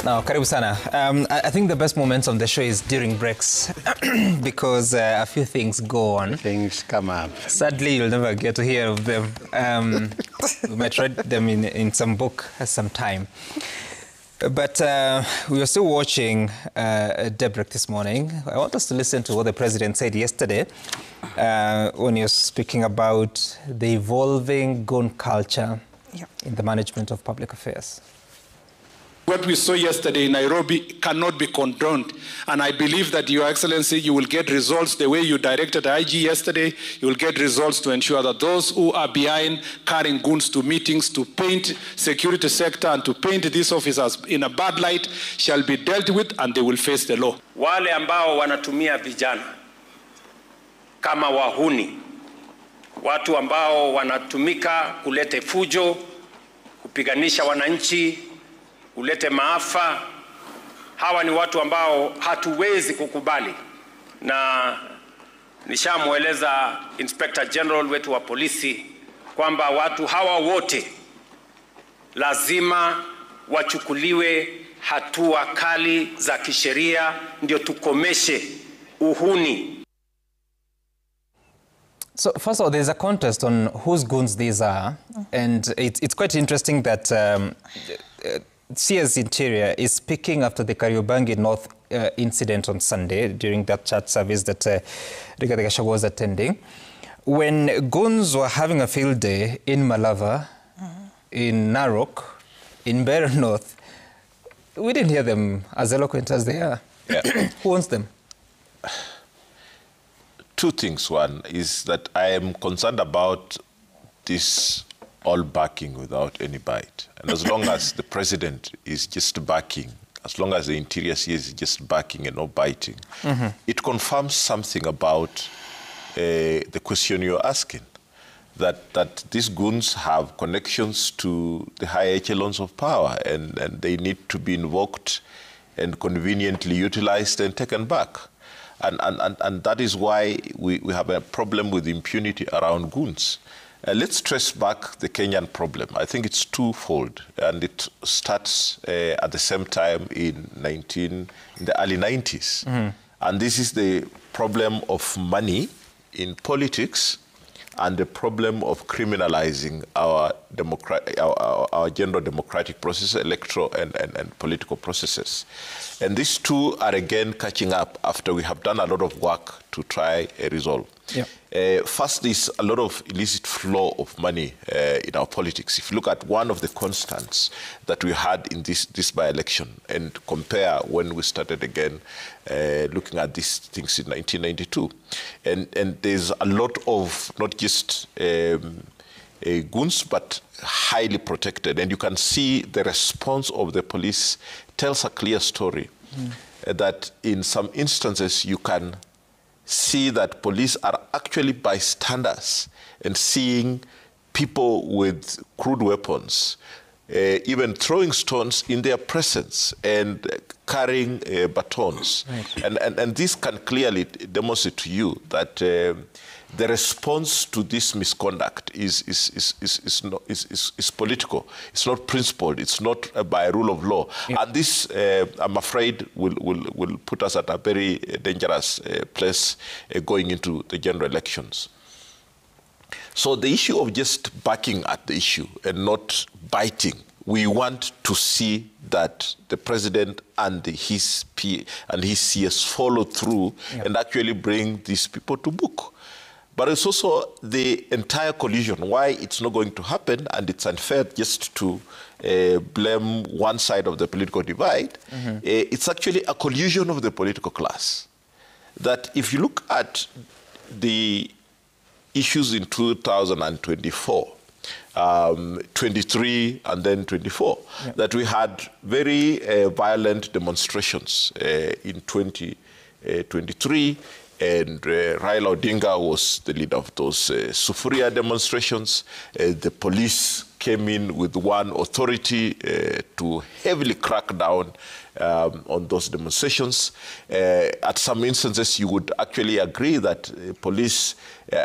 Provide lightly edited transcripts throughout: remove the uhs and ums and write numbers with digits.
Now, karibu sana. I think the best moments on the show is during breaks because a few things go on. Things come up. Sadly, you'll never get to hear of them. We might read them in some book some time. But we were still watching Daybreak this morning. I want us to listen to what the president said yesterday when he was speaking about the evolving gun culture in the management of public affairs. What we saw yesterday in Nairobi cannot be condoned. And I believe that, Your Excellency, you will get results the way you directed IG yesterday. You will get results to ensure that those who are behind carrying guns to meetings to paint security sector and to paint these officers in a bad light shall be dealt with and they will face the law. Wale ambao wanatumia vijana kama wahuni, watu ambao wanatumika kulete fujo, kupiganisha wananchi, kulete maafa, hawa ni watu ambao hatuwezi kukubali. Na nishamueleza Inspector General wetu wa polisi kwamba watu hawa wote lazima wachukuliwe hatua kali za kisheria ndio tukomeshe uhuni. So first of all, there's a contest on whose guns these are, and it's quite interesting that CS Interior is speaking after the Kariobangi North incident on Sunday during that church service that Rigathi Gachagua was attending. When guns were having a field day in Malava, in Narok, in Mbeere North, we didn't hear them as eloquent as they are. Yeah. Who owns them? Two things. One is that I am concerned about this all backing without any bite. And as long as the president is just backing, as long as the Interior CS is just backing and not biting, it confirms something about the question you're asking, that these goons have connections to the higher echelons of power and they need to be invoked and conveniently utilized and taken back. And that is why we have a problem with impunity around goons. Let's trace back the Kenyan problem. I think it's twofold, and it starts at the same time in the early 90s. And this is the problem of money in politics and the problem of criminalizing our general democratic process, electoral and political processes. And these two are again catching up after we have done a lot of work to try a resolve. Yep. First, there's a lot of illicit flow of money in our politics. If you look at one of the constants that we had in this by-election and compare when we started again looking at these things in 1992, and there's a lot of not just goons, but highly protected. And you can see the response of the police tells a clear story that in some instances you can see that police are actually bystanders and seeing people with crude weapons, even throwing stones in their presence and carrying batons. Right. And this can clearly demonstrate to you that the response to this misconduct is political. It's not principled. It's not by a rule of law. Yeah. And this, I'm afraid, will put us at a very dangerous place going into the general elections. So the issue of just backing at the issue and not biting, we want to see that the president and his CS follow through and actually bring these people to book. But it's also the entire collision, why it's not going to happen, and it's unfair just to blame one side of the political divide. It's actually a collusion of the political class. That if you look at the issues in 2024, 23 and then 24, that we had very violent demonstrations in 2023, and Raila Odinga was the leader of those Sufuria demonstrations. The police came in with one authority to heavily crack down on those demonstrations. At some instances, you would actually agree that police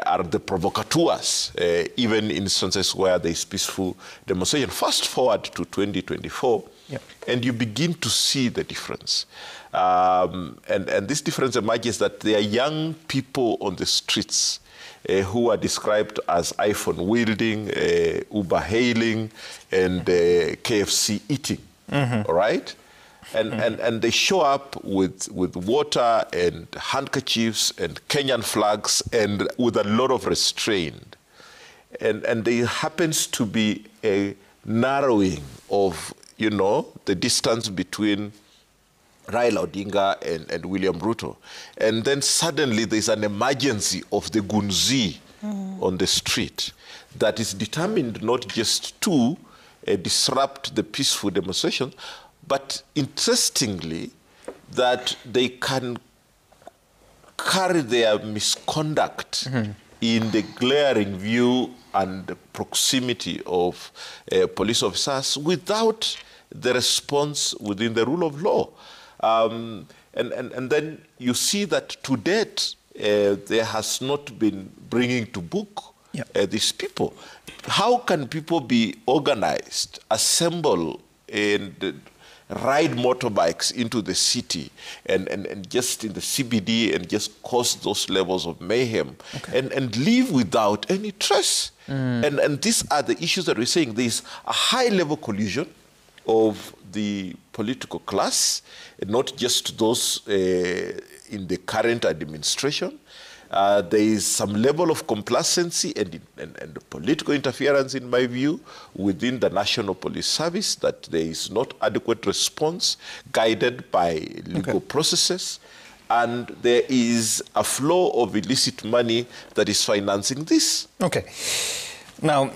are the provocateurs, even in instances where there is peaceful demonstration. Fast forward to 2024, Yep. And you begin to see the difference. And this difference emerges that there are young people on the streets who are described as iPhone wielding, Uber hailing, and KFC eating, all right? And they show up with water and handkerchiefs and Kenyan flags and with a lot of restraint. And there happens to be a narrowing of, you know, the distance between Raila Odinga and William Ruto. And then suddenly there's an emergency of the Gunzi on the street that is determined not just to disrupt the peaceful demonstrations, but interestingly, that they can carry their misconduct in the glaring view and the proximity of police officers without the response within the rule of law. And then you see that to date, there has not been bringing to book these people. How can people be organized, assemble, and ride motorbikes into the city and just in the CBD and just cause those levels of mayhem and live without any trace? And these are the issues that we're saying. There's a high-level collusion of the political class, not just those in the current administration. There is some level of complacency and political interference, in my view, within the National Police Service, that there is not adequate response guided by legal processes. And there is a flow of illicit money that is financing this. Okay. Now,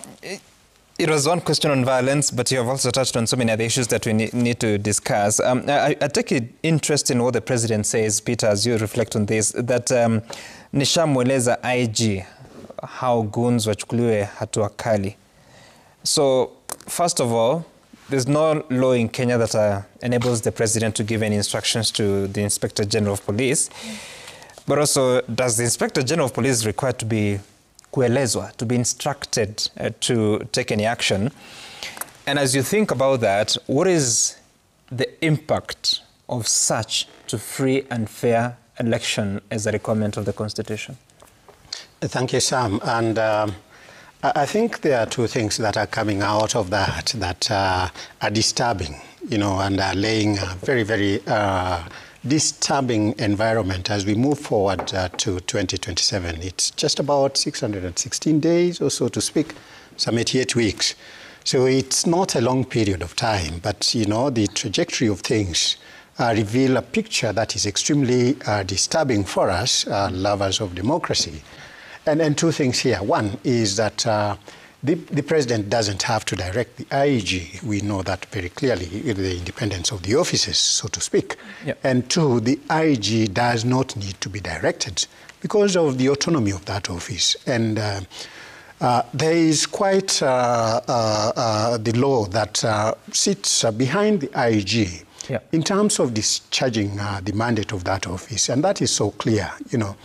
it was one question on violence, but you have also touched on so many other issues that we need to discuss. I take interest in what the president says, Peter, as you reflect on this, that nishamweleza IG how goons wachukuliwe hatua kali. So, first of all, there's no law in Kenya that enables the president to give any instructions to the Inspector General of Police. But also, does the Inspector General of Police require to be kuelezwa, to be instructed to take any action? And as you think about that, what is the impact of such to free and fair election as a requirement of the Constitution? Thank you, Sam. And I think there are two things that are coming out of that are disturbing, you know, and are laying a very, very disturbing environment as we move forward to 2027. It's just about 616 days or so to speak, some 88 weeks. So it's not a long period of time, but, you know, the trajectory of things reveal a picture that is extremely disturbing for us, lovers of democracy. And two things here. One is that the president doesn't have to direct the IG. We know that very clearly, the independence of the offices, so to speak. Yep. And two, the IG does not need to be directed because of the autonomy of that office. And there is quite the law that sits behind the IG in terms of discharging the mandate of that office. And that is so clear, you know.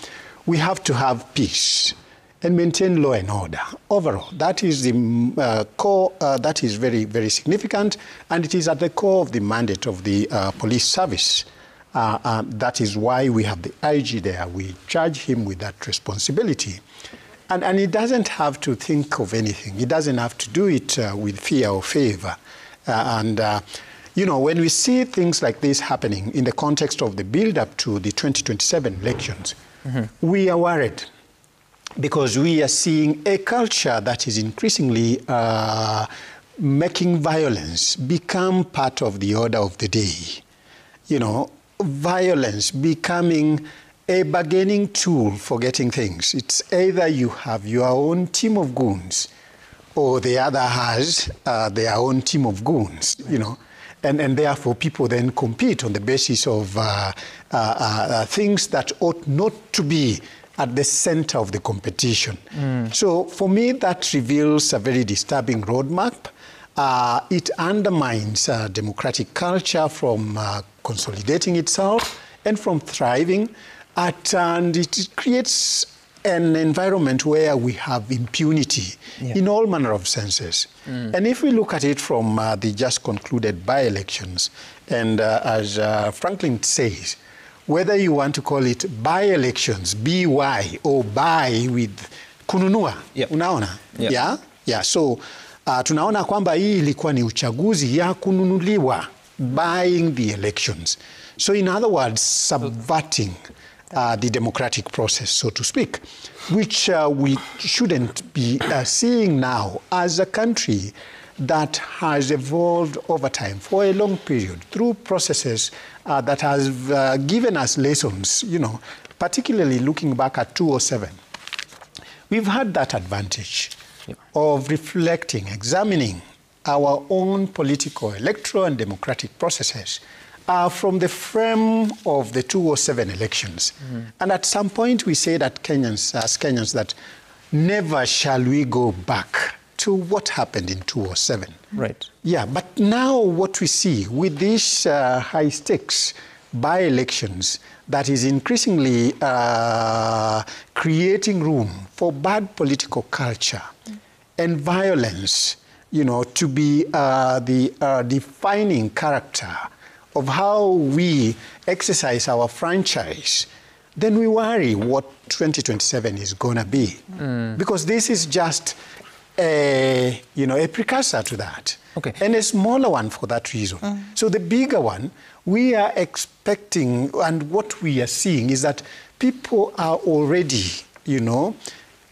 We have to have peace and maintain law and order. Overall, that is the core, that is very, very significant, and it is at the core of the mandate of the police service. That is why we have the IG there. We charge him with that responsibility. And he doesn't have to think of anything. He doesn't have to do it with fear or favor. You know, when we see things like this happening in the context of the build-up to the 2027 elections, we are worried because we are seeing a culture that is increasingly making violence become part of the order of the day. You know, violence becoming a bargaining tool for getting things. It's either you have your own team of goons or the other has their own team of goons, you know. And therefore, people then compete on the basis of things that ought not to be at the center of the competition. So for me, that reveals a very disturbing roadmap. It undermines democratic culture from consolidating itself and from thriving. And it creates an environment where we have impunity in all manner of senses. And if we look at it from the just concluded by-elections, and as Franklin says, whether you want to call it by-elections, BY, or by with kununua, unaona? So tunaona kwamba hii ilikuwa ni uchaguzi ya kununuliwa, buying the elections. So in other words, subverting the democratic process, so to speak, which we shouldn't be seeing now as a country that has evolved over time for a long period through processes that has given us lessons, you know, particularly looking back at 2007. We've had that advantage of reflecting, examining our own political, electoral and democratic processes from the frame of the 2007 elections. And at some point we say that as Kenyans, that never shall we go back to what happened in 2007. Right. Yeah, but now what we see with these high stakes by-elections that is increasingly creating room for bad political culture and violence, you know, to be the defining character of how we exercise our franchise, then we worry what 2027 is going to be. Because this is just a precursor to that. Okay. And a smaller one for that reason. So the bigger one, we are expecting, and what we are seeing is that people are already, you know,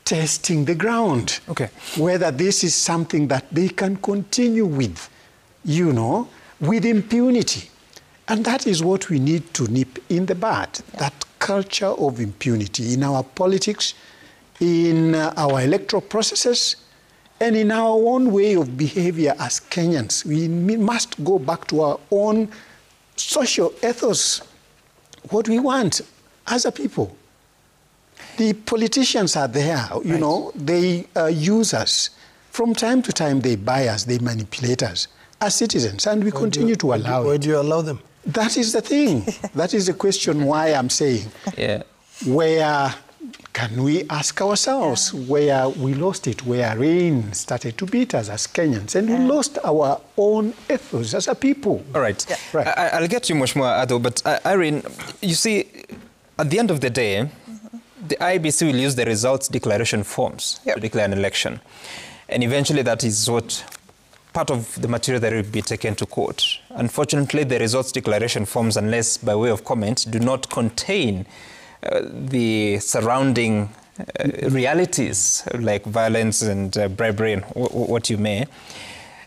testing the ground. Okay. Whether this is something that they can continue with, you know, with impunity. And that is what we need to nip in the bud, that culture of impunity in our politics, in our electoral processes, and in our own way of behavior as Kenyans. We must go back to our own social ethos, what we want as a people. The politicians are there, you know, they use us. From time to time, they buy us, they manipulate us as citizens, and we continue to allow it. Why do you allow them? That is the thing. That is the question why I'm saying. Where can we ask ourselves where we lost it, where rain started to beat us as Kenyans, and we lost our own ethos as a people. All right. Right. I'll get to you much more, Ado, but Irene, you see, at the end of the day, the IEBC will use the results declaration forms to declare an election. And eventually that is what part of the material that will be taken to court. Unfortunately, the results declaration forms, unless by way of comment, do not contain the surrounding realities like violence and bribery and what you may.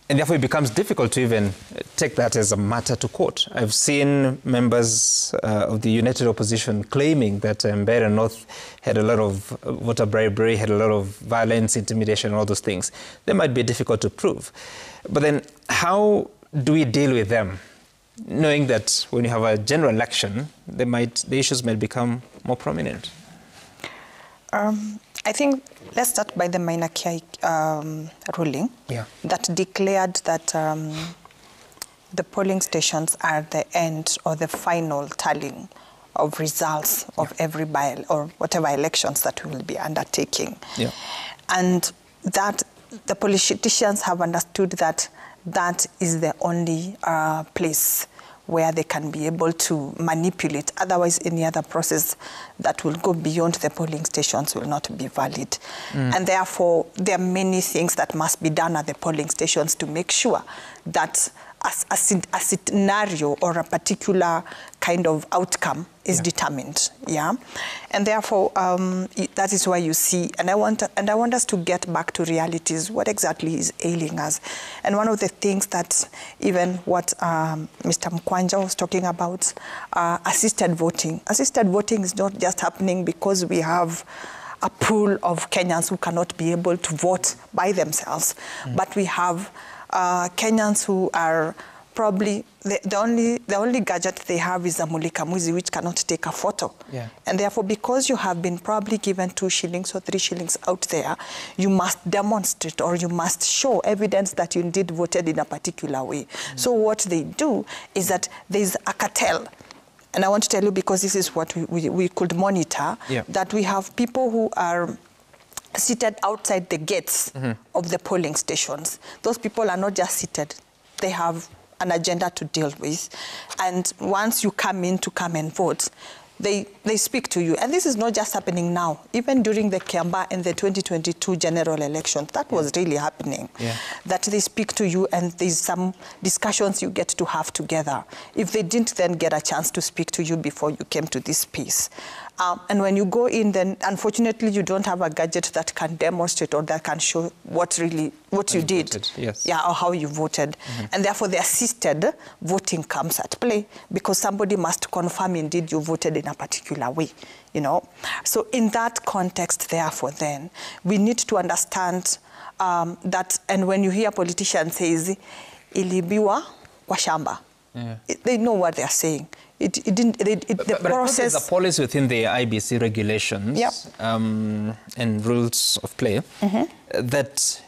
And therefore, it becomes difficult to even take that as a matter to court. I've seen members of the United Opposition claiming that Mbeere North had a lot of voter bribery, had a lot of violence, intimidation, and all those things. They might be difficult to prove. But then how do we deal with them, knowing that when you have a general election, the issues might become more prominent? I think let's start by the Maina Kiai ruling that declared that the polling stations are the end or the final tallying of results of every or whatever elections that we will be undertaking. And that the politicians have understood that that is the only place where they can be able to manipulate. Otherwise, any other process that will go beyond the polling stations will not be valid. And therefore, there are many things that must be done at the polling stations to make sure that a scenario or a particular kind of outcome is determined, and therefore that is why you see, and I want us to get back to realities. What exactly is ailing us? And one of the things that even what Mr. Mkwanja was talking about, assisted voting. Assisted voting is not just happening because we have a pool of Kenyans who cannot be able to vote by themselves, but we have Kenyans who are probably the only gadget they have is a mulika mwizi, which cannot take a photo. And therefore, because you have been probably given 2 shillings or 3 shillings out there, you must demonstrate or you must show evidence that you indeed voted in a particular way. So what they do is that there's a cartel. And I want to tell you, because this is what we could monitor, that we have people who are seated outside the gates of the polling stations. Those people are not just seated. They have an agenda to deal with. And once you come in to come and vote, they speak to you. And this is not just happening now. Even during the Kiambaa and the 2022 general election, that was really happening. That they speak to you and there's some discussions you get to have together. If they didn't then get a chance to speak to you before you came to this piece. And when you go in, then unfortunately you don't have a gadget that can demonstrate or that can show what you did, or how you voted. And therefore the assisted voting comes at play, because somebody must confirm indeed you voted in a particular way, you know. So in that context, therefore, then we need to understand that, and when you hear politicians say, ilibiwa kwa shamba, they know what they are saying. The process. There's a policy within the IBC regulations and rules of play that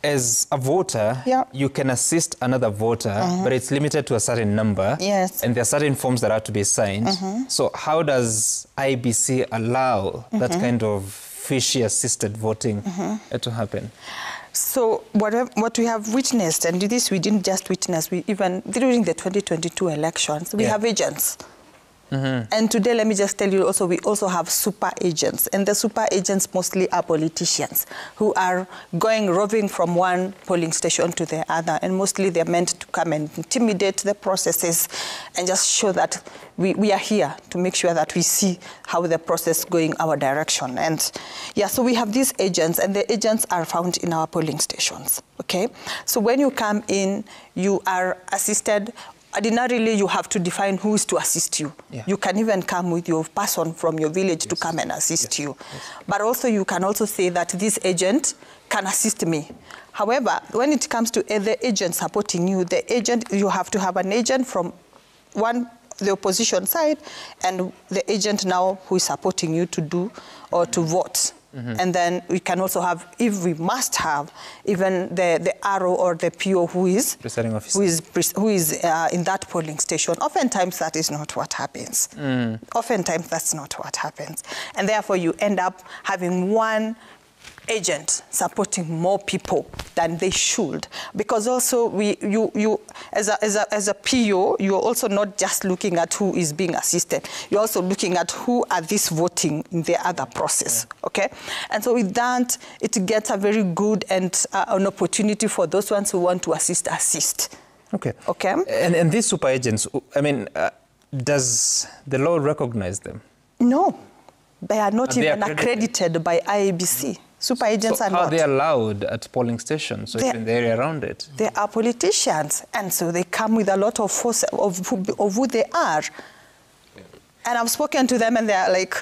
as a voter, you can assist another voter, but it's limited to a certain number. And there are certain forms that have to be signed. So how does IBC allow that kind of fishy assisted voting to happen? So what we have witnessed, and this we didn't just witness, we even during the 2022 elections, we have agents. And today, let me just tell you also, we also have super agents. And the super agents mostly are politicians who are roving from one polling station to the other. And mostly they're meant to come and intimidate the processes and just show that we are here to make sure that we see how the process is going our direction. And so we have these agents, and the agents are found in our polling stations, okay? So when you come in, you are assisted. Ordinarily, you have to define who is to assist you. You can even come with your person from your village to come and assist you. But also, you can also say that this agent can assist me. However, when it comes to the agent supporting you, you have to have an agent from the opposition side, and the agent now who is supporting you to do or to vote. And then we can also have, if we must have, even the RO or the PO who is presiding officer, who is in that polling station. Oftentimes that is not what happens. Oftentimes that's not what happens, and therefore you end up having one agent supporting more people than they should, because also you as a PO, you're also not just looking at who is being assisted, you're also looking at who are this voting in the other process, okay? And so with that, it gets a very good and an opportunity for those ones who want to assist. Okay. Okay. And these super agents, I mean, does the law recognize them? No, they are not even accredited by IEBC. Super agents are not. Are they allowed at polling stations, so even the area around it? They are politicians, and so they come with a lot of force of who they are. And I've spoken to them, and they're like,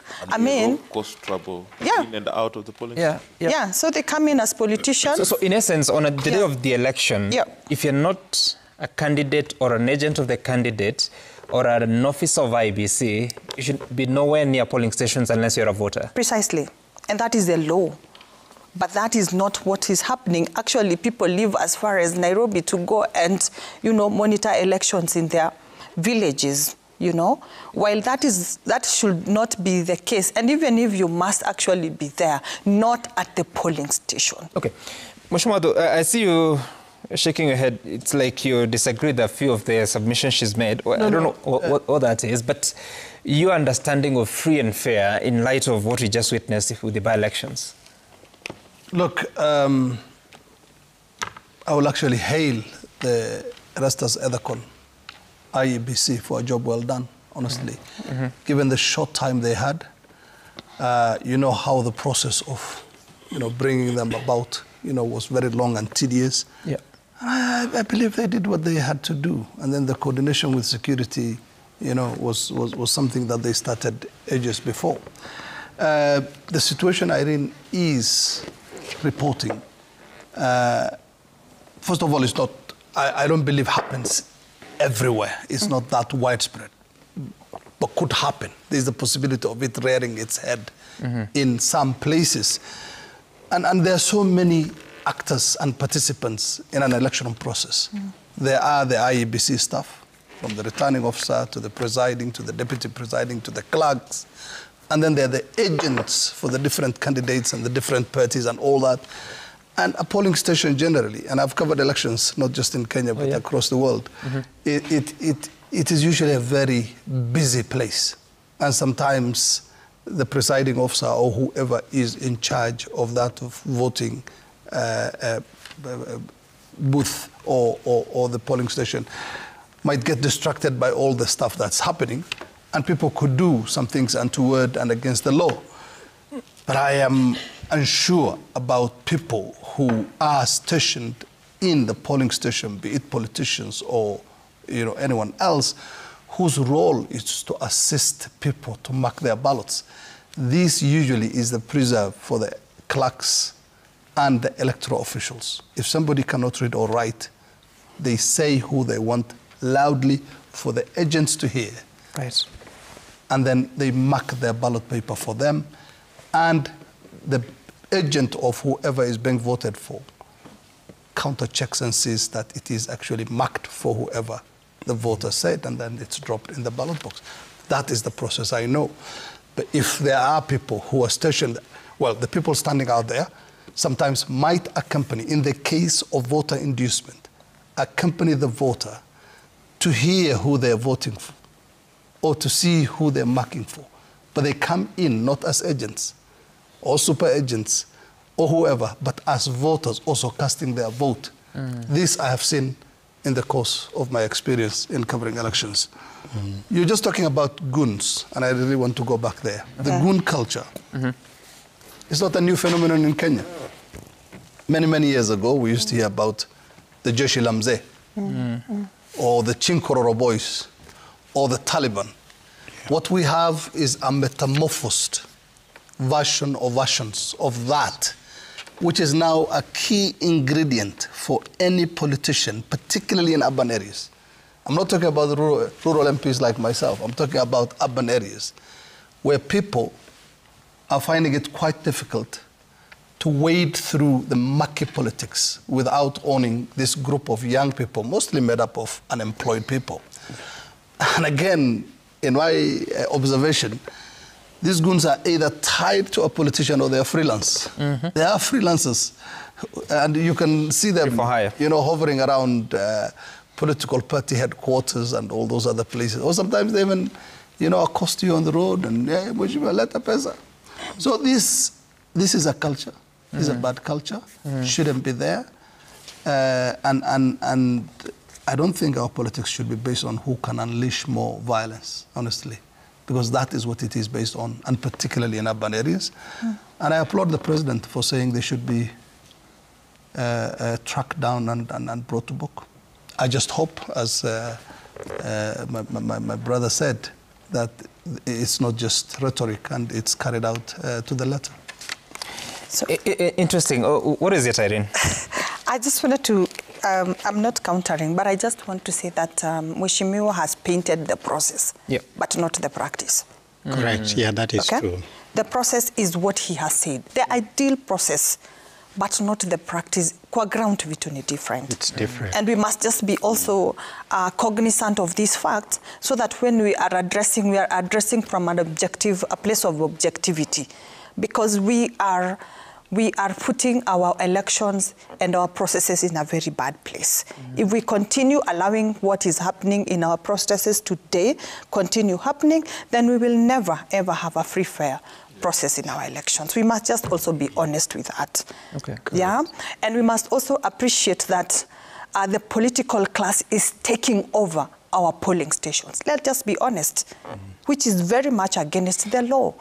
cause trouble in and out of the polling station. So they come in as politicians. So in essence, on the day of the election, if you're not a candidate or an agent of the candidate or an officer of IBC, you should be nowhere near polling stations unless you're a voter. Precisely. And that is the law. But that is not what is happening. Actually, people live as far as Nairobi to go and, monitor elections in their villages, while that should not be the case. And even if you must actually be there, not at the polling station. Okay. Mheshimiwa, I see you shaking your head. It's like you disagree with a few of the submissions she's made. I don't know what that is, but your understanding of free and fair in light of what we just witnessed with the by-elections? Look, I will actually hail the Erastus Ethekon, IEBC, for a job well done, honestly. Given the short time they had, how the process of, bringing them about, was very long and tedious. I believe they did what they had to do. And then the coordination with security, was something that they started ages before. The situation Irene is reporting, first of all, it's not, I don't believe happens everywhere. It's not that widespread, but could happen. There's the possibility of it rearing its head in some places. And there are so many actors and participants in an election process. There are the IEBC staff, from the returning officer to the presiding, to the deputy presiding, to the clerks. And then they're the agents for the different candidates and the different parties and all that. And a polling station generally, and I've covered elections, not just in Kenya, but across the world, it is usually a very busy place. And sometimes the presiding officer or whoever is in charge of that voting booth or the polling station might get distracted by all the stuff that's happening, and people could do some things untoward and against the law. But I am unsure about people who are stationed in the polling station, be it politicians or anyone else, whose role is to assist people to mark their ballots. This usually is the preserve for the clerks and the electoral officials. If somebody cannot read or write, they say who they want loudly for the agents to hear. Right. And then they mark their ballot paper for them, and the agent of whoever is being voted for counter-checks and sees that it is actually marked for whoever the voter said, and then it's dropped in the ballot box. That is the process I know. But if there are people who are stationed, well, the people standing out there sometimes might accompany, in the case of voter inducement, accompany the voter to hear who they're voting for or to see who they're marking for. But they come in not as agents or super agents or whoever, but as voters also casting their vote. This I have seen in the course of my experience in covering elections. You're just talking about goons, and I really want to go back there. The goon culture is not a new phenomenon in Kenya. Many, many years ago, we used to hear about the Jeshi la Mzee, or the Chinkororo boys, or the Taliban. What we have is a metamorphosed version or versions of that, which is now a key ingredient for any politician, particularly in urban areas. I'm not talking about rural MPs like myself. I'm talking about urban areas where people are finding it quite difficult to wade through the murky politics without owning this group of young people, mostly made up of unemployed people. And again, in my observation, these goons are either tied to a politician or they are freelance. They are freelancers. And you can see them, hovering around political party headquarters and all those other places. Or sometimes they even, accost you on the road and, So this is a culture. This is a bad culture. Shouldn't be there. And I don't think our politics should be based on who can unleash more violence, honestly, because that is what it is based on, and particularly in urban areas. And I applaud the president for saying they should be tracked down and brought to book. I just hope, as my brother said, that it's not just rhetoric and it's carried out to the letter. So interesting. What is it, Irene? I just wanted to, I'm not countering, but I just want to say that Mheshimiwa has painted the process, but not the practice. Correct. Yeah, that is true. The process is what he has said. The ideal process, but not the practice. Qua ground vitu ni different. It's different. And we must just be also cognizant of these facts, so that when we are addressing from an objective, a place of objectivity, because we are putting our elections and our processes in a very bad place. If we continue allowing what is happening in our processes today continue happening, then we will never, ever have a free, fair process in our elections. We must just also be honest with that. Okay. Yeah? And we must also appreciate that the political class is taking over our polling stations. Let's just be honest, which is very much against the law.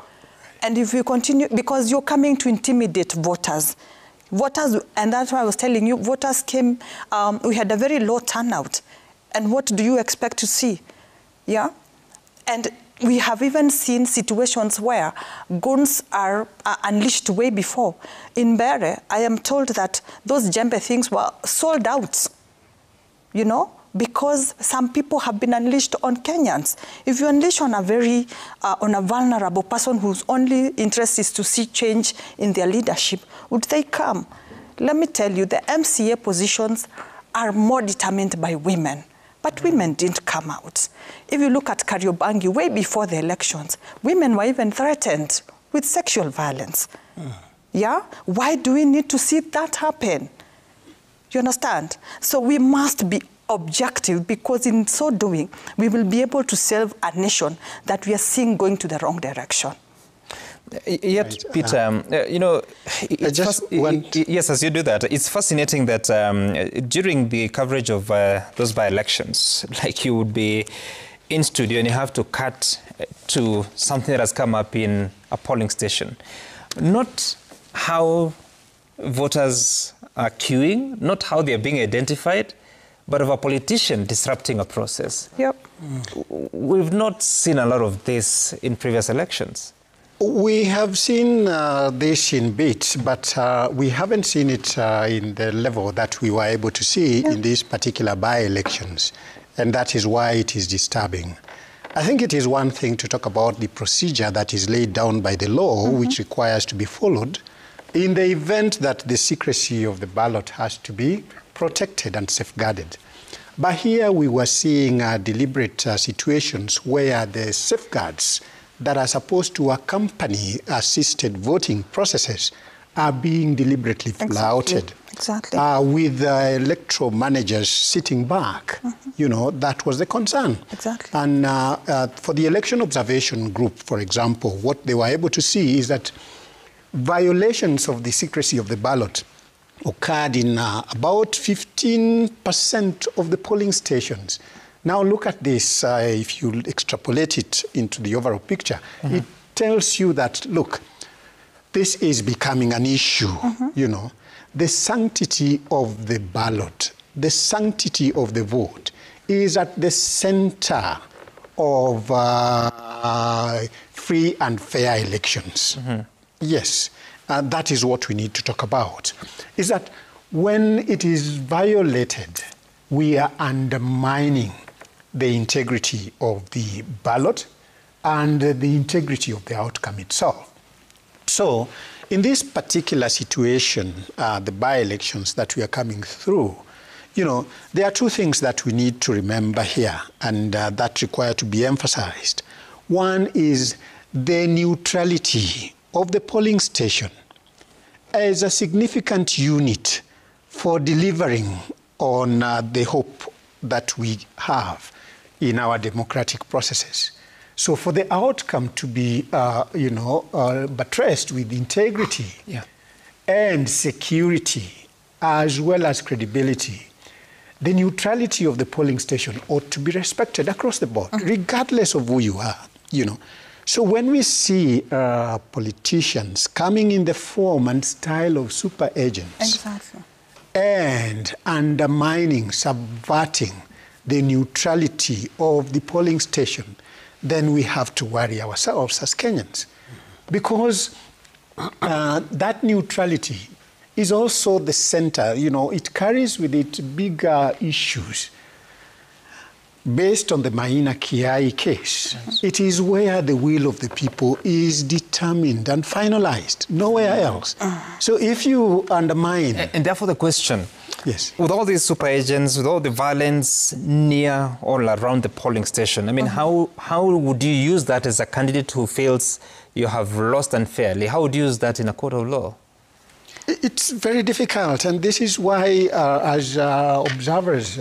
And if you continue, because you're coming to intimidate voters. Voters, and that's why I was telling you, voters came, we had a very low turnout. And what do you expect to see? Yeah? And we have even seen situations where guns are unleashed way before. In Bere, I am told that those djembe things were sold out, because some people have been unleashed on Kenyans. If you unleash on a very, on a vulnerable person whose only interest is to see change in their leadership, would they come? Let me tell you, the MCA positions are more determined by women but women didn't come out. If you look at Kariobangi, way before the elections, women were even threatened with sexual violence. Yeah? Why do we need to see that happen? You understand? So we must be objective, because in so doing, we will be able to save a nation that we are seeing going to the wrong direction. Yet, right. Peter, you know, yes, as you do that, it's fascinating that during the coverage of those by-elections, like you would be in studio and you have to cut to something that has come up in a polling station. Not how voters are queuing, not how they are being identified, but of a politician disrupting a process. Yep. We've not seen a lot of this in previous elections. We have seen this in bits, but we haven't seen it in the level that we were able to see in these particular by-elections, and that is why it is disturbing. I think it is one thing to talk about the procedure that is laid down by the law, which requires to be followed in the event that the secrecy of the ballot has to be protected and safeguarded. But here we were seeing deliberate situations where the safeguards that are supposed to accompany assisted voting processes are being deliberately flouted. Exactly. With electoral managers sitting back. You know, that was the concern. Exactly. And for the election observation group, for example, what they were able to see is that violations of the secrecy of the ballot occurred in about 15% of the polling stations. Now look at this, if you extrapolate it into the overall picture, it tells you that, look, this is becoming an issue, you know. The sanctity of the ballot, the sanctity of the vote is at the center of free and fair elections. Yes, that is what we need to talk about, is that when it is violated, we are undermining the integrity of the ballot and the integrity of the outcome itself. So, in this particular situation, the by-elections that we are coming through, you know, there are two things that we need to remember here and that require to be emphasized. One is the neutrality of the polling station as a significant unit for delivering on the hope that we have in our democratic processes. So for the outcome to be, buttressed with integrity and security, as well as credibility, the neutrality of the polling station ought to be respected across the board, regardless of who you are, you know. So when we see politicians coming in the form and style of super agents and undermining, subverting the neutrality of the polling station, then we have to worry ourselves as Kenyans. Because that neutrality is also the center, you know, it carries with it bigger issues. Based on the Maina Kiai case, it is where the will of the people is determined and finalized, nowhere else. So if you undermine... And therefore the question, yes, with all these super agents, with all the violence near all around the polling station, I mean, how would you use that as a candidate who feels you have lost unfairly? How would you use that in a court of law? It's very difficult, and this is why, as observers,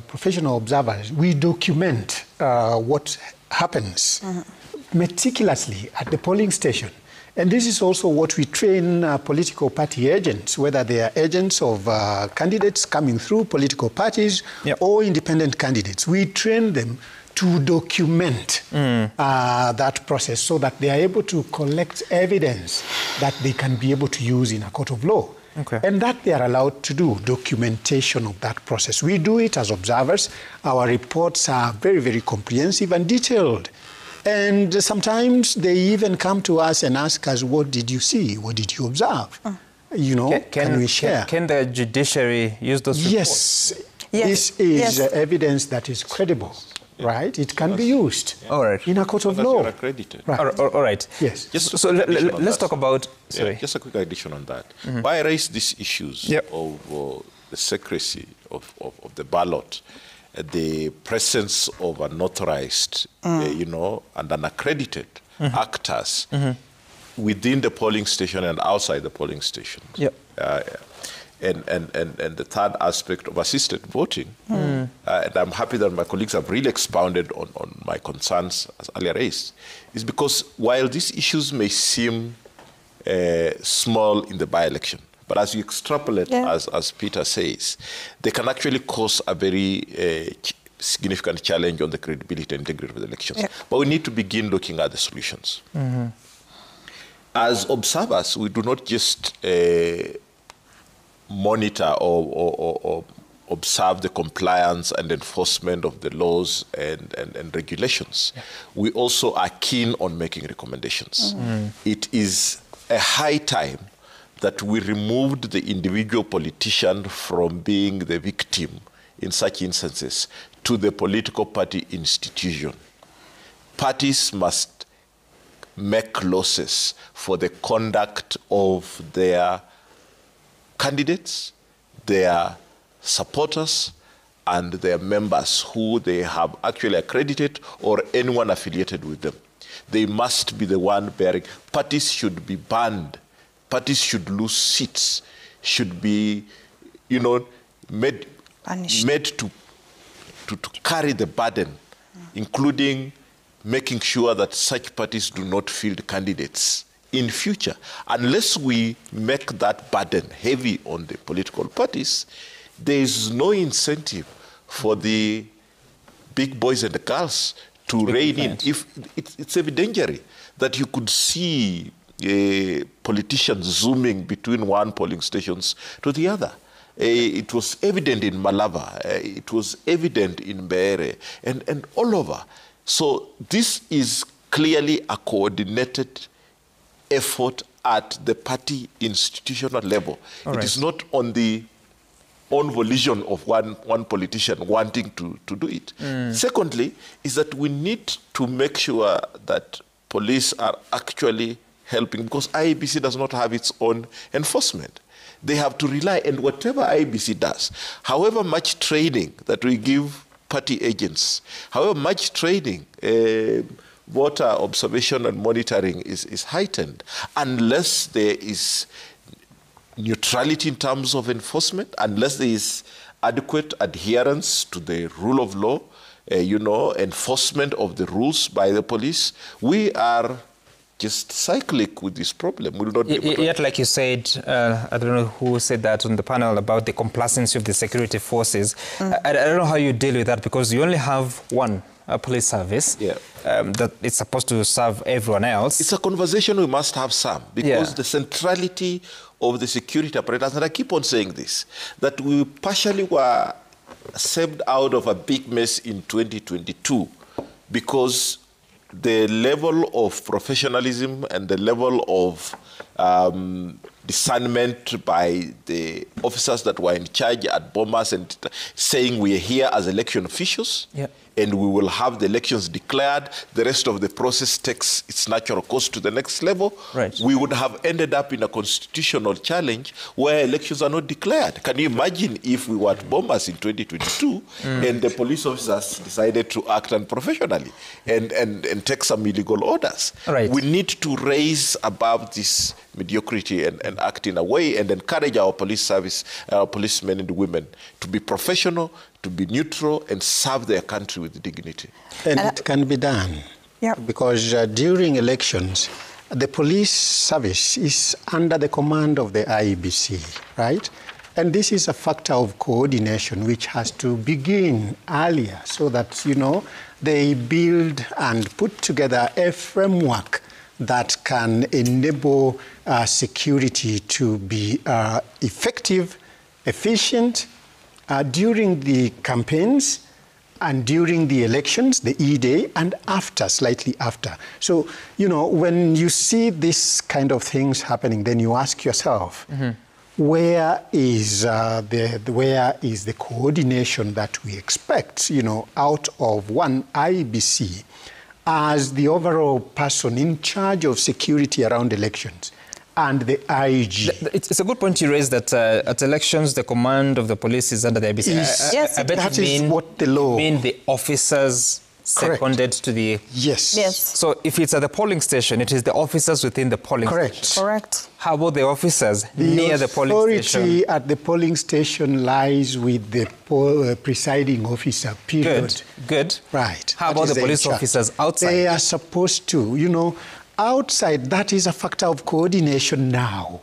professional observers, we document what happens meticulously at the polling station. And this is also what we train political party agents, whether they are agents of candidates coming through political parties or independent candidates. We train them to document that process so that they are able to collect evidence that they can be able to use in a court of law. And that they are allowed to do, documentation of that process. We do it as observers. Our reports are very, very comprehensive and detailed. And sometimes they even come to us and ask us, what did you see? What did you observe? You know, can we share? Can the judiciary use those reports? Yes. This is evidence that is credible. Right? It can be used in a court of law. Accredited. All right. Yes. So let's talk about... Sorry. Just a quick addition on that. Why I raise these issues of the secrecy of the ballot the presence of unauthorized, and unaccredited actors within the polling station and outside the polling station. Yep. And the third aspect of assisted voting, and I'm happy that my colleagues have really expounded on my concerns as earlier raised, is because while these issues may seem small in the by-election, but as you extrapolate, as Peter says, they can actually cause a very significant challenge on the credibility and integrity of the elections. But we need to begin looking at the solutions. As observers, we do not just monitor or observe the compliance and enforcement of the laws and regulations. We also are keen on making recommendations. It is a high time that we removed the individual politician from being the victim in such instances to the political party institution. Parties must make losses for the conduct of their candidates, their supporters, and their members who they have actually accredited or anyone affiliated with them. They must be the one bearing. Parties should be banned. Parties should lose seats, should be, made to carry the burden, including making sure that such parties do not field candidates in future. Unless we make that burden heavy on the political parties, there is no incentive for the big boys and the girls to rein in. If it's evidentiary that you could see politicians zooming between one polling stations to the other. It was evident in Malava, it was evident in Mbeere, and all over. So this is clearly a coordinated effort at the party institutional level. It is not on the own volition of one politician wanting to do it. Secondly, is that we need to make sure that police are actually helping, because IEBC does not have its own enforcement. They have to rely, and whatever IEBC does, however much training that we give party agents, however much training, voter observation and monitoring is heightened, unless there is neutrality in terms of enforcement, unless there is adequate adherence to the rule of law, enforcement of the rules by the police, we are just cyclic with this problem. We will not yet, like you said, I don't know who said that on the panel about the complacency of the security forces. I don't know how you deal with that, because you only have one police service that it's supposed to serve everyone else. It's a conversation we must have, Sam, because the centrality of the security apparatus, and I keep on saying this, that we partially were saved out of a big mess in 2022 because the level of professionalism and the level of discernment by the officers that were in charge at Bomas and saying we are here as election officials and we will have the elections declared, the rest of the process takes its natural course to the next level, we would have ended up in a constitutional challenge where elections are not declared. Can you imagine if we were at Bomas in 2022 and the police officers decided to act unprofessionally and take some illegal orders? We need to raise above this mediocrity and act in a way and encourage our police service, our policemen and women to be professional, to be neutral and serve their country with dignity. And it can be done. Because during elections, the police service is under the command of the IEBC, right? And this is a factor of coordination which has to begin earlier so that, they build and put together a framework that can enable security to be effective, efficient during the campaigns and during the elections, the E-Day, and after, slightly after. So, when you see this kind of things happening, then you ask yourself, where is the coordination that we expect, out of one IEBC as the overall person in charge of security around elections? and the IG. It's a good point you raised that at elections, the command of the police is under the IBC. Yes, I bet that you is what the law... mean the officers seconded to the... Yes. Yes. So if it's at the polling station, it is the officers within the polling station. Correct. How about the officers near the polling station? The authority at the polling station lies with the presiding officer, period. Good. Right. How about the police officers outside? They are supposed to, you know, outside, that is a factor of coordination now,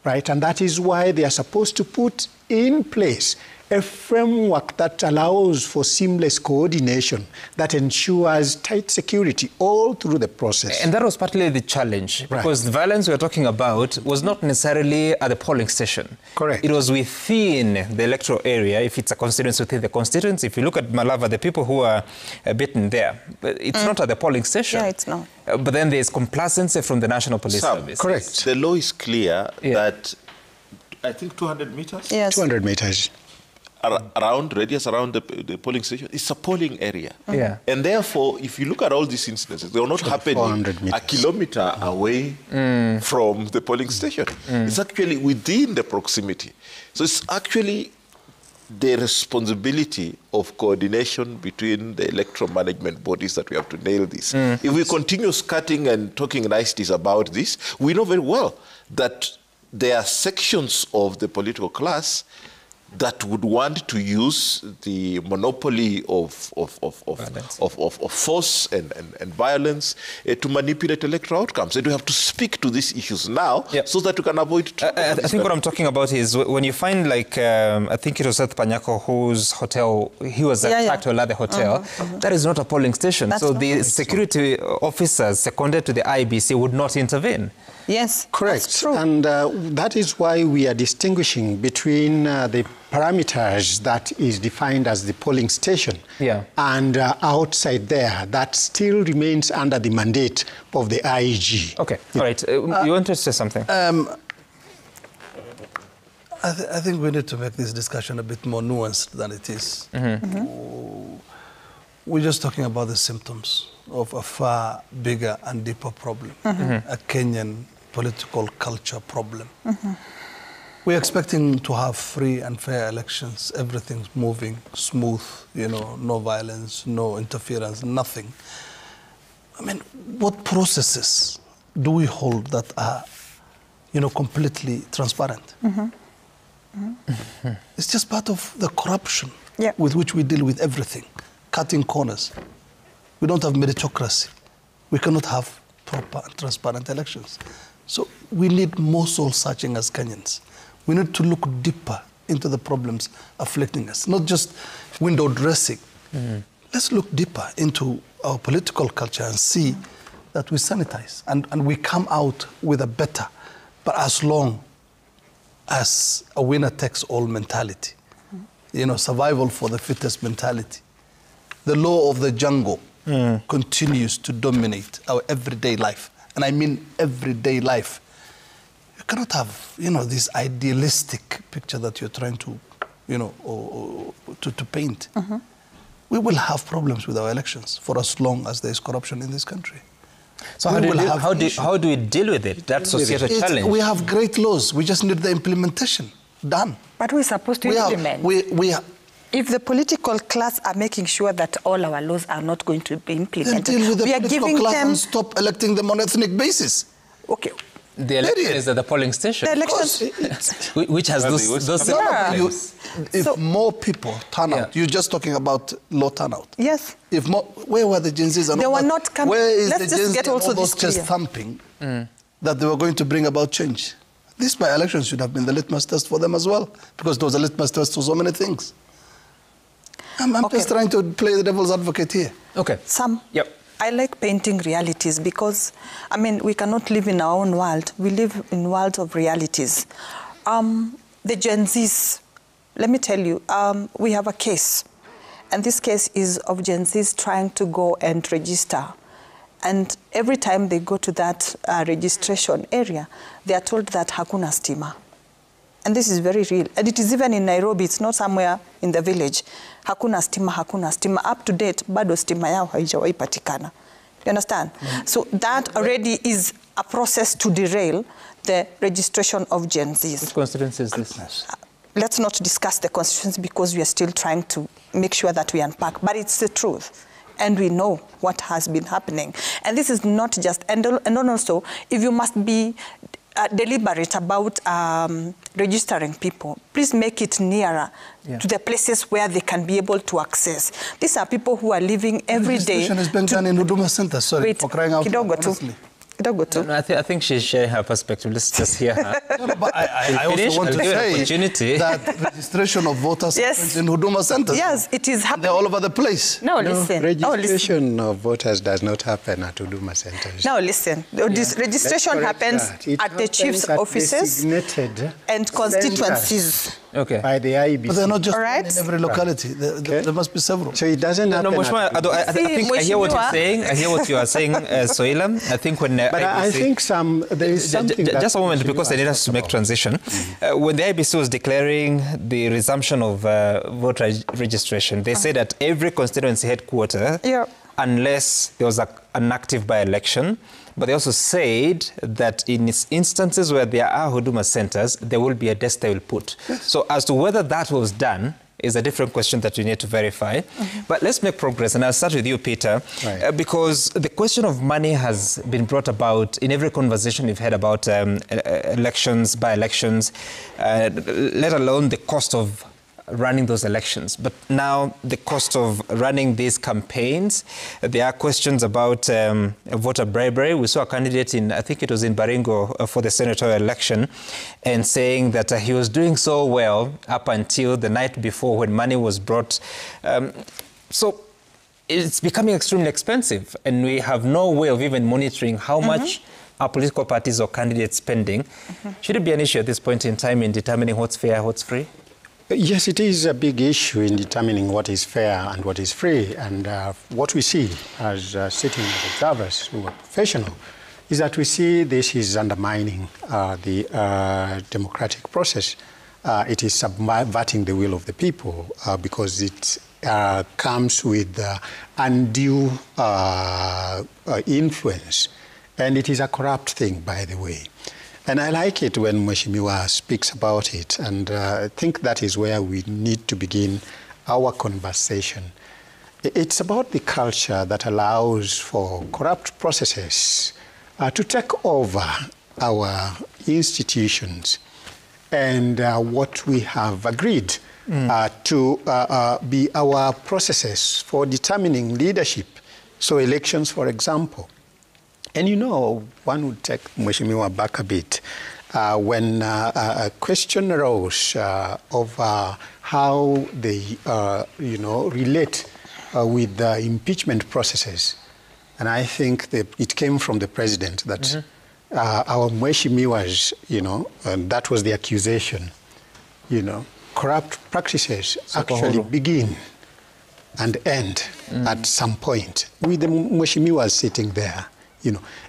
right? And that is why they are supposed to put in place a framework that allows for seamless coordination that ensures tight security all through the process. And that was partly the challenge, because the violence we are talking about was not necessarily at the polling station. Correct. It was within the electoral area, if it's a constituency within the constituency. If you look at Malava, the people who are beaten there, it's not at the polling station. Yeah, it's not. But then there's complacency from the National Police Service. Correct. The law is clear that, I think 200 meters? Yes. 200 meters. Radius around the polling station, it's a polling area. Yeah. And therefore, if you look at all these instances, they are not happening a kilometer away from the polling station. It's actually within the proximity. So it's actually the responsibility of coordination between the electoral management bodies that we have to nail this. If we continue skirting and talking niceties about this, we know very well that there are sections of the political class that would want to use the monopoly of force and violence to manipulate electoral outcomes. And we have to speak to these issues now so that we can avoid... I think what I'm talking about is when you find, like, I think it was Seth Panyako, whose hotel, he was attacked to the hotel. That is not a polling station. That's so the security officers seconded to the IBC would not intervene. Yes, correct. That's true. And that is why we are distinguishing between the parameters that is defined as the polling station and outside there, that still remains under the mandate of the IG. Okay, all right. You want to say something? I think we need to make this discussion a bit more nuanced than it is. We're just talking about the symptoms of a far bigger and deeper problem, a Kenyan political culture problem. We're expecting to have free and fair elections, everything's moving smooth, you know, no violence, no interference, nothing. I mean, what processes do we hold that are, you know, completely transparent? It's just part of the corruption with which we deal with everything, cutting corners. We don't have meritocracy. We cannot have proper and transparent elections. So we need more soul searching as Kenyans. We need to look deeper into the problems afflicting us, not just window dressing. Let's look deeper into our political culture and see that we sanitize and we come out with a better, but as long as a winner-takes-all mentality, you know, survival for the fittest mentality. The law of the jungle continues to dominate our everyday life. And I mean everyday life. You cannot have, you know, this idealistic picture that you're trying to, you know, to paint. We will have problems with our elections for as long as there is corruption in this country. So how do we deal with it? That's societal challenge. We have great laws. We just need the implementation done. But we're supposed to implement. If the political class are making sure that all our laws are not going to be implemented, then deal with the we are political giving class them... and stop electing them on ethnic basis. Okay. The election is at the polling station. The elections... Which has those problems. If more people turn out, you're just talking about low turnout. Yes. If more, where were the Gen Zs? They were not coming. Where is Let's the just Gen get Z also and all those this chest thumping that they were going to bring about change? These by-elections should have been the litmus test for them as well, because there was a litmus test for so many things. I'm just trying to play the devil's advocate here. Okay. I like painting realities because, I mean, we cannot live in our own world. We live in worlds of realities. The Gen Zs, let me tell you, we have a case. And this case is of Gen Zs trying to go and register. And every time they go to that registration area, they are told that hakuna stima. And this is very real. And it is even in Nairobi, it's not somewhere in the village. Hakuna stima, hakuna stima. Up to date, bado stima yao haijawahi patikana. You understand? So that already is a process to derail the registration of Gen Zs. What constituency is this? Let's not discuss the constituency because we are still trying to make sure that we unpack. But it's the truth. And we know what has been happening. And this is not just, and also, if you must be deliberate about registering people, please make it nearer to the places where they can be able to access. These are people who are living every day. Registration is being done in Huduma Center, sorry, for crying out loud, honestly. No, I think she's sharing her perspective. Let's just hear her. No, but I also want to say that registration of voters happens in Huduma Centers. Yes, it is happening. They're all over the place. No, listen. Registration of voters does not happen at Huduma Centers. No, listen. This registration happens at the chief's offices and constituencies. Okay. By the IEBC. But they're not just in every locality. There must be several. So it doesn't happen. No, I think I hear what you're saying. I hear what you are saying, Soila. I think when but I think there is something just a moment, because I need us to make transition. When the IEBC was declaring the resumption of voter registration, they said that every constituency headquarter, unless there was an active by-election, but they also said that in instances where there are Huduma centers, there will be a desk they will put. So as to whether that was done is a different question that you need to verify. But let's make progress, and I'll start with you, Peter, because the question of money has been brought about in every conversation we've had about elections, by-elections, let alone the cost of running those elections. But now the cost of running these campaigns, there are questions about voter bribery. We saw a candidate in, I think it was in Baringo for the senatorial election, and saying that he was doing so well up until the night before when money was brought. So it's becoming extremely expensive, and we have no way of even monitoring how much our political parties or candidates spending. Should it be an issue at this point in time in determining what's fair, what's free? Yes, it is a big issue in determining what is fair and what is free. And what we see as sitting as observers who are professional is that we see this is undermining the democratic process. It is subverting the will of the people because it comes with undue influence. And it is a corrupt thing, by the way. And I like it when Mheshimiwa speaks about it, and I think that is where we need to begin our conversation. It's about the culture that allows for corrupt processes to take over our institutions and what we have agreed to be our processes for determining leadership. So elections, for example. And you know, one would take Mheshimiwa back a bit when a question arose of how they, relate with the impeachment processes. And I think it came from the president that our Mheshimiwas, and that was the accusation, corrupt practices actually begin and end at some point with the Mheshimiwas sitting there.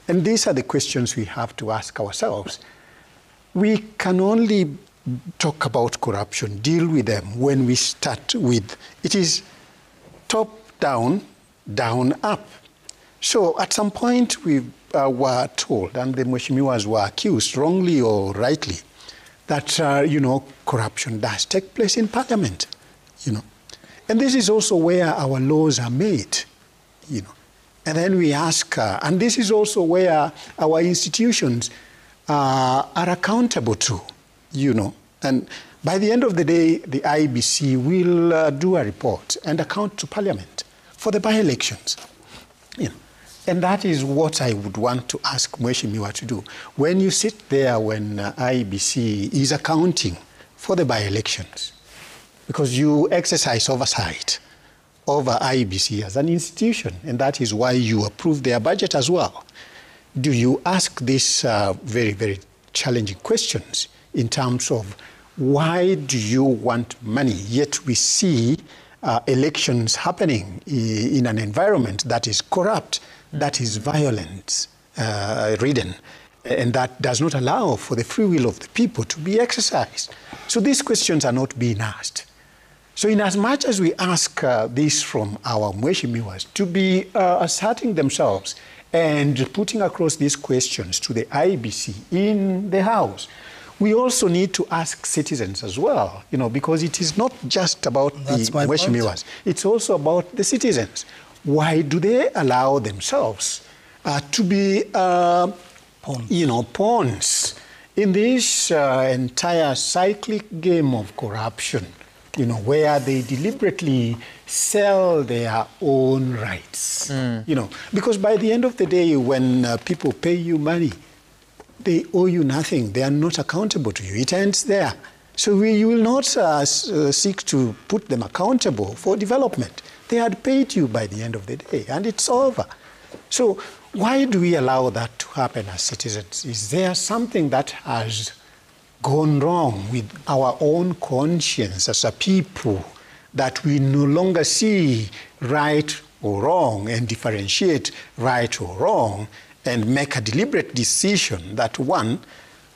And these are the questions we have to ask ourselves. We can only talk about corruption, deal with them when we start with, it is top down, down up. So at some point we were told, and the Mheshimiwas were accused, wrongly or rightly, that, corruption does take place in Parliament, And this is also where our laws are made, And then we ask, and this is also where our institutions are accountable to, And by the end of the day, the IEBC will do a report and account to Parliament for the by-elections. And that is what I would want to ask Mheshimiwa to do. When you sit there when IEBC is accounting for the by-elections, because you exercise oversight over IEBC as an institution, and that is why you approve their budget as well. Do you ask these very, very challenging questions in terms of why do you want money, yet we see elections happening in an environment that is corrupt, that is violence-ridden, and that does not allow for the free will of the people to be exercised. So these questions are not being asked. So in as much as we ask this from our Mheshimiwas to be asserting themselves and putting across these questions to the IEBC in the House, we also need to ask citizens as well, because it is not just about the Mheshimiwas. It's also about the citizens. Why do they allow themselves to be, pawns in this entire cyclic game of corruption, where they deliberately sell their own rights, because by the end of the day, when people pay you money, they owe you nothing. They are not accountable to you. It ends there. So you will not seek to put them accountable for development. They had paid you by the end of the day, and it's over. So why do we allow that to happen as citizens? Is there something that has gone wrong with our own conscience as a people that we no longer see right or wrong and differentiate right or wrong and make a deliberate decision that, one,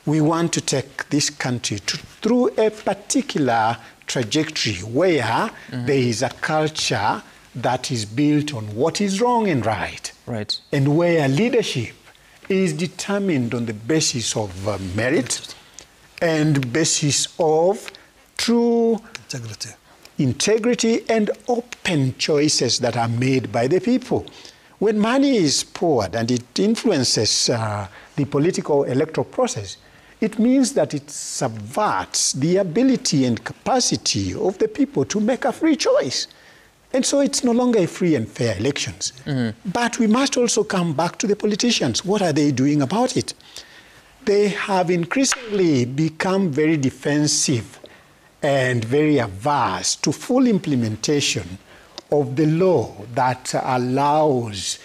we want to take this country through a particular trajectory where there is a culture that is built on what is wrong and right, and where leadership is determined on the basis of merit and basis of true integrity and open choices that are made by the people. When money is poured and it influences the political electoral process, it means that it subverts the ability and capacity of the people to make a free choice. And so it's no longer a free and fair elections. But we must also come back to the politicians. What are they doing about it? They have increasingly become very defensive and very averse to full implementation of the law that allows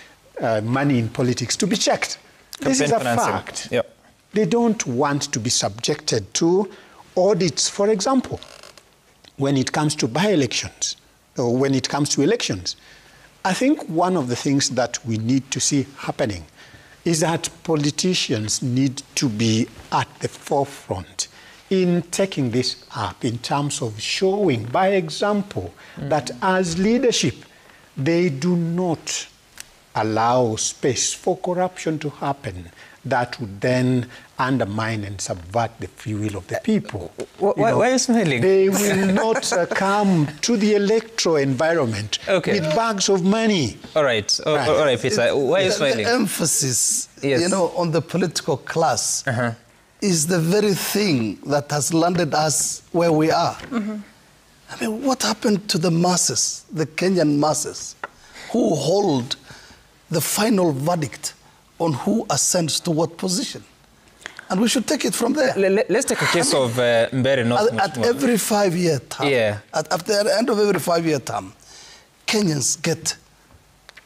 money in politics to be checked. This is a fact. They don't want to be subjected to audits, for example, when it comes to by-elections, or when it comes to elections. I think one of the things that we need to see happening is that politicians need to be at the forefront in taking this up in terms of showing by example that as leadership, they do not allow space for corruption to happen that would then undermine and subvert the free will of the people. Why are you smiling? They will not come to the electoral environment with bags of money. All right, all right, Peter. Why are you smiling? The emphasis, on the political class is the very thing that has landed us where we are. I mean, what happened to the masses, the Kenyan masses, who hold the final verdict on who ascends to what position? And we should take it from there. Let's take a case of Mbeere North. At every 5-year term, at the end of every 5-year term, Kenyans get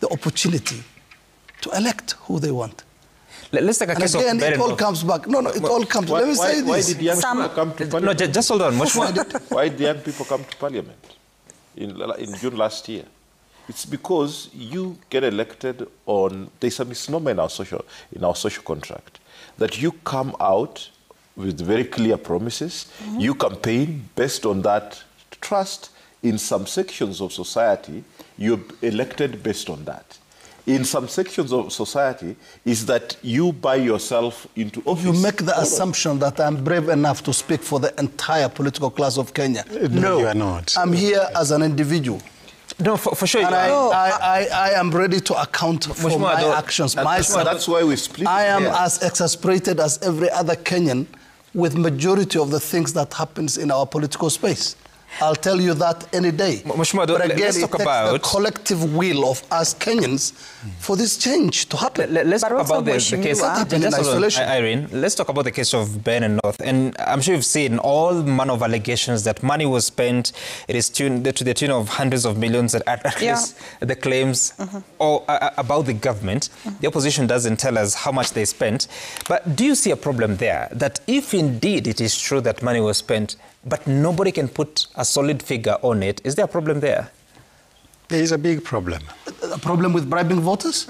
the opportunity to elect who they want. Let's take a case of Mbeere North. It all comes back. No, it all comes. Let me say this. Why did young people come to parliament? No, just hold on. Why did young people come to parliament in June last year? It's because you get elected on, there's a misnomer in our social contract, that you come out with very clear promises, you campaign based on that trust. In some sections of society, you're elected based on that. In some sections of society, is that you buy yourself into office. You make the assumption that I'm brave enough to speak for the entire political class of Kenya. No, you are not. I'm here as an individual. No, for sure. And I am ready to account for my actions myself. That's why we split. I am as exasperated as every other Kenyan with majority of the things that happens in our political space. I'll tell you that any day. But again, let's talk about the collective will of us Kenyans for this change to happen. Let's talk about the case. Irene, let's talk about the case of Mbeere North. And I'm sure you've seen all manner of allegations that money was spent. It is to the tune of hundreds of millions. At least the claims about the government. The opposition doesn't tell us how much they spent. But do you see a problem there? That if indeed it is true that money was spent, but nobody can put a solid figure on it, is there a problem there? There is a big problem. A problem with bribing voters?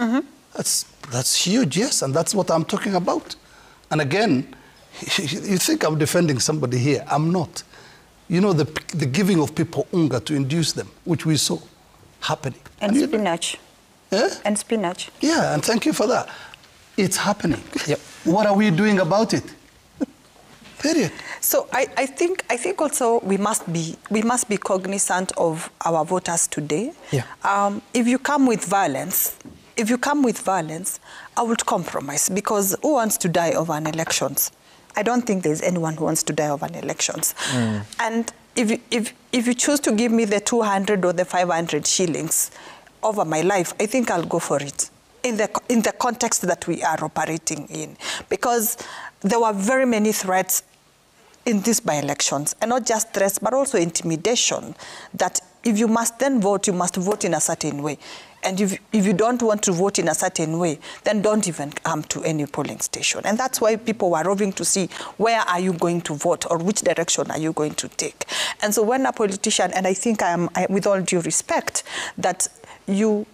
That's huge, yes, and that's what I'm talking about. And again, you think I'm defending somebody here. I'm not. you know, the giving of people unga to induce them, which we saw happening. And spinach. And spinach. Yeah, and thank you for that. It's happening. Yep. What are we doing about it? Period. So I think also we must be cognizant of our voters today. Yeah. If you come with violence, I would compromise, because who wants to die over an elections? I don't think there's anyone who wants to die over an elections. And if you choose to give me the 200 or the 500 shillings over my life, I think I'll go for it in the context that we are operating in, because there were very many threats in these by-elections, and not just threats, but also intimidation, that if you must then vote, you must vote in a certain way. And if you don't want to vote in a certain way, then don't even come to any polling station. And that's why people were roving to see where are you going to vote, or which direction are you going to take. And so when a politician, and I think with all due respect, that you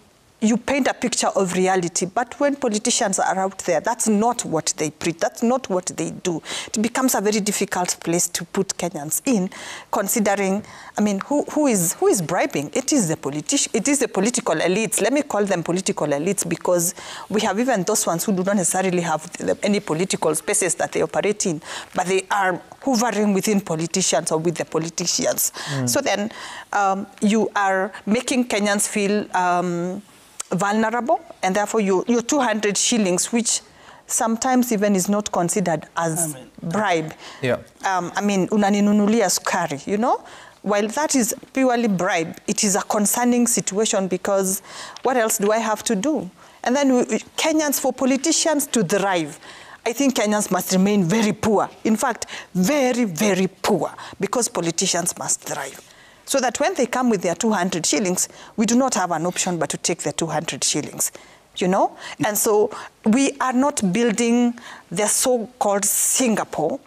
paint a picture of reality, but when politicians are out there, that's not what they preach, that's not what they do. It becomes a very difficult place to put Kenyans in, considering, I mean, who is bribing? It is the political elites. Let me call them political elites, because we have even those ones who do not necessarily have any political spaces that they operate in, but they are hovering within politicians or with the politicians. So then you are making Kenyans feel vulnerable, and therefore your 200 shillings, which sometimes even is not considered as bribe. Yeah. I mean, unaninunulia sukari, you know? While that is purely bribe, it is a concerning situation, because what else do I have to do? And then Kenyans, for politicians to thrive, I think Kenyans must remain very poor. In fact, very, very poor, because politicians must thrive. So that when they come with their 200 shillings, we do not have an option but to take the 200 shillings, you know? And so we are not building the so-called Singapore.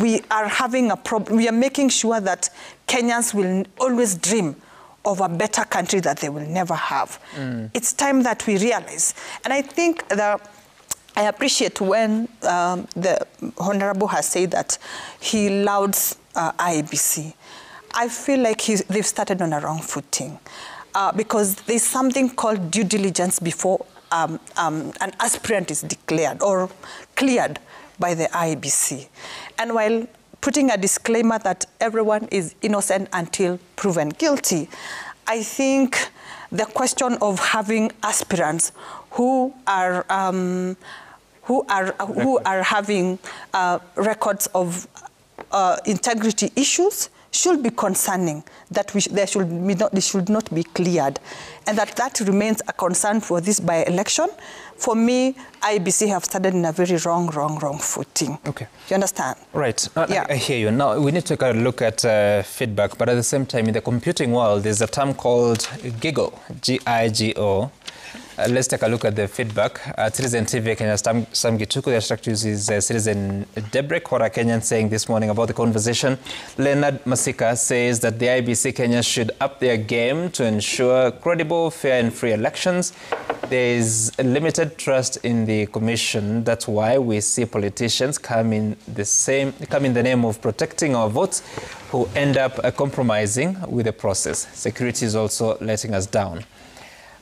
We are having a problem. We are making sure that Kenyans will always dream of a better country that they will never have. It's time that we realize. And I think I appreciate when the Honorable has said that he lauds IEBC. I feel like they've started on a wrong footing, because there's something called due diligence before an aspirant is declared or cleared by the IEBC. And while putting a disclaimer that everyone is innocent until proven guilty, I think the question of having aspirants who are having records of integrity issues should be concerning, that they should not be cleared, and that remains a concern for this by-election. For me, IEBC have started in a very wrong footing. Okay. You understand? Right. Yeah. I hear you. Now, we need to take a look at feedback, but at the same time, in the computing world, there's a term called GIGO, G-I-G-O. Let's take a look at the feedback. Citizen TV Kenya Sam Gituku, the abstract uses Citizen Debrek. What are Kenyans saying this morning about the conversation? Leonard Masika says that the IEBC Kenya should up their game to ensure credible, fair and free elections. There is limited trust in the commission. That's why we see politicians come in the name of protecting our votes, who end up compromising with the process. Security is also letting us down.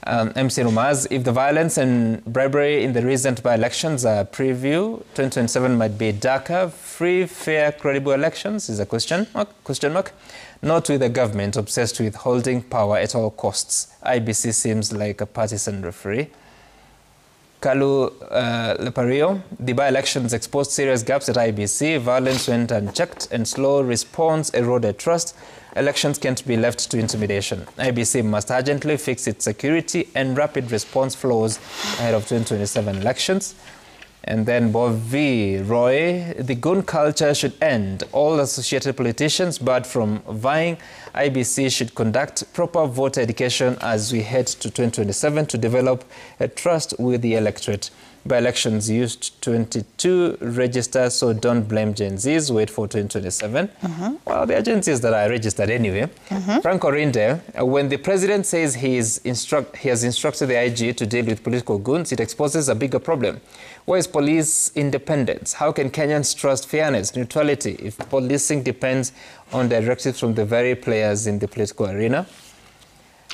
MC Rumaz, if the violence and bribery in the recent by-elections are preview, 2027 might be darker. Free, fair, credible elections is a question mark. Not with the government obsessed with holding power at all costs. IEBC seems like a partisan referee. Kalu Lepario, the by-elections exposed serious gaps at IEBC. Violence went unchecked and slow response eroded trust. Elections can't be left to intimidation. IEBC must urgently fix its security and rapid response flows ahead of 2027 elections. And then Bovi Roy, the goon culture should end. All associated politicians barred from vying. IEBC should conduct proper voter education as we head to 2027 to develop a trust with the electorate. by-elections used 22 registers, so don't blame Gen Zs. Wait for 2027. Well, there are Gen Zs that are registered anyway. Frank Orinde, when the president says he has instructed the IG to deal with political goons, it exposes a bigger problem. Where is police independence? How can Kenyans trust fairness, neutrality, if policing depends on directives from the very players in the political arena?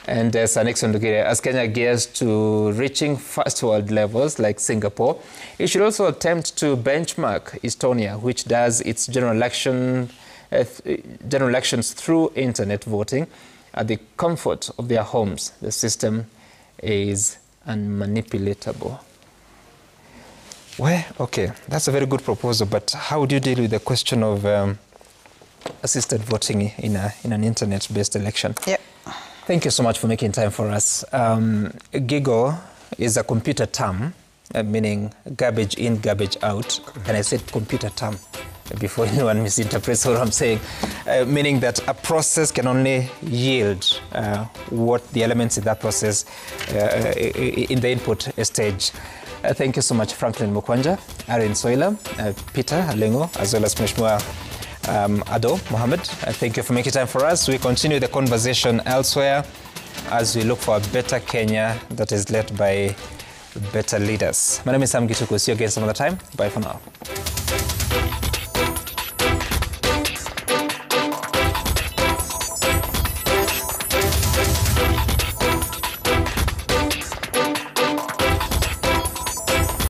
And Sanixon Ndugire, as Kenya gears to reaching first world levels like Singapore, it should also attempt to benchmark Estonia, which does its general elections through internet voting at the comfort of their homes. The system is unmanipulatable. Well, okay, that's a very good proposal, but how do you deal with the question of assisted voting in an internet-based election? Yep. Thank you so much for making time for us. Giggle is a computer term, meaning garbage in, garbage out. And I said computer term before anyone misinterprets what I'm saying, meaning that a process can only yield what the elements in that process in the input stage. Thank you so much, Franklin Mukwanja, Aaron Soila, Peter Alengo, as well as Mheshimiwa Ado Mohammed. Thank you for making time for us. We continue the conversation elsewhere as we look for a better Kenya that is led by better leaders. My name is Sam Gituku. See you again some other time. Bye for now.